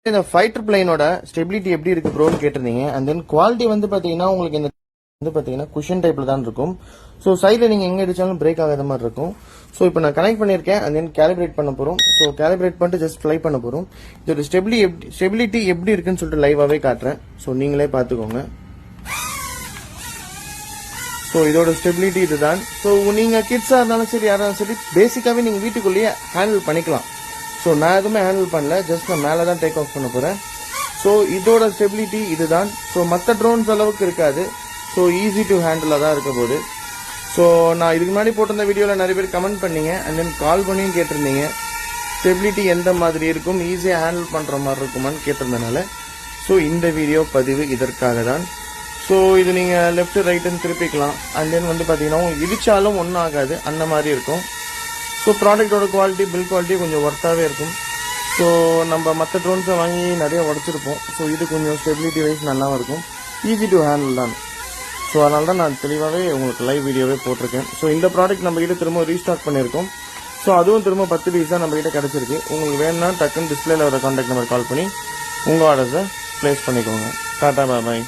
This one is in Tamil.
இந்த ஃபைட்டர் பிளைனோட ஸ்டெபிலிட்டி எப்படி இருக்கு ப்ரோன்னு கேட்டிருந்தீங்க. அண்ட் தென் குவாலிட்டி வந்து பாத்தீங்கன்னா உங்களுக்கு இந்த வந்து பாத்தீங்கன்னா குஷன் டைப்ல தான் இருக்கும். ஸோ சைடில் நீங்க எங்க அடிச்சாலும் பிரேக் ஆகாத மாதிரி இருக்கும். ஸோ இப்போ நான் கனெக்ட் பண்ணியிருக்கேன். அண்ட் தென் கேலிபிரேட் பண்ண போறோம். ஸோ கேலிபிரேட் பண்ணிட்டு ஜஸ்ட் ஃபிளை பண்ண போறோம். இதோட ஸ்டெபிலிட்டி எப்படி இருக்குன்னு சொல்லிட்டு லைவாவே காட்டுறேன். ஸோ நீங்களே பாத்துக்கோங்க. ஸோ இதோட ஸ்டெபிலிட்டி இதுதான். ஸோ நீங்க கிட்ஸா இருந்தாலும் சரி யாராலும் சரி பேசிக்காவே நீங்க வீட்டுக்குள்ளேயே ஹேண்டில் பண்ணிக்கலாம். ஸோ நான் எதுவுமே ஹேண்டில் பண்ணல, ஜஸ்ட் நான் மேலே தான் டேக் ஆஃப் பண்ண போறேன். ஸோ இதோட ஸ்டெபிலிட்டி இதுதான். ஸோ மற்ற ட்ரோன்ஸ் அளவுக்கு இருக்காது. ஸோ ஈஸி டு ஹேண்டில் தான் இருக்க போகுது. ஸோ நான் இதுக்கு முன்னாடி போட்டிருந்த வீடியோவில் நிறைய பேர் கமெண்ட் பண்ணீங்க. அண்ட் தென் கால் பண்ணியும் கேட்டிருந்தீங்க ஸ்டெபிலிட்டி எந்த மாதிரி இருக்கும், ஈஸியாக ஹேண்டில் பண்ணுற மாதிரி இருக்குமான்னு கேட்டிருந்தனால ஸோ இந்த வீடியோ பதிவு இதற்காக தான். ஸோ இது நீங்கள் லெஃப்ட் ரைட்டுன்னு திருப்பிக்கலாம். அண்ட் தென் வந்து பார்த்தீங்கன்னா உங்களுக்கு இடிச்சாலும் ஒன்றும் ஆகாது, அந்த மாதிரி இருக்கும். ஸோ ப்ராடக்டோட குவாலிட்டி பில் குவாலிட்டி கொஞ்சம் ஒர்த்தாகவே இருக்கும். ஸோ நம்ம மற்ற ட்ரோன்ஸை வாங்கி நிறைய உடச்சிருப்போம். ஸோ இது கொஞ்சம் ஸ்டெபிலிட்டி வைஸ் நல்லாவும் இருக்கும், ஈஸி டு ஹேண்டில் தான். ஸோ அதனால தான் நான் தெளிவாகவே உங்களுக்கு லைவ் வீடியோவே போட்டிருக்கேன். ஸோ இந்த ப்ராடக்ட் நம்ம கிட்ட திரும்ப ரீஸ்டாக் பண்ணியிருக்கோம். ஸோ அதுவும் திரும்ப 10 பீஸ் தான் நம்ம கிட்ட கிடச்சிருக்கு. உங்களுக்கு வேணும்னா டக்குன்னு டிஸ்பிளேல வர கான்டாக்ட் நம்பர் கால் பண்ணி உங்கள் ஆர்டர்ஸை ப்ளேஸ் பண்ணிக்கோங்க. டாடா பாய்.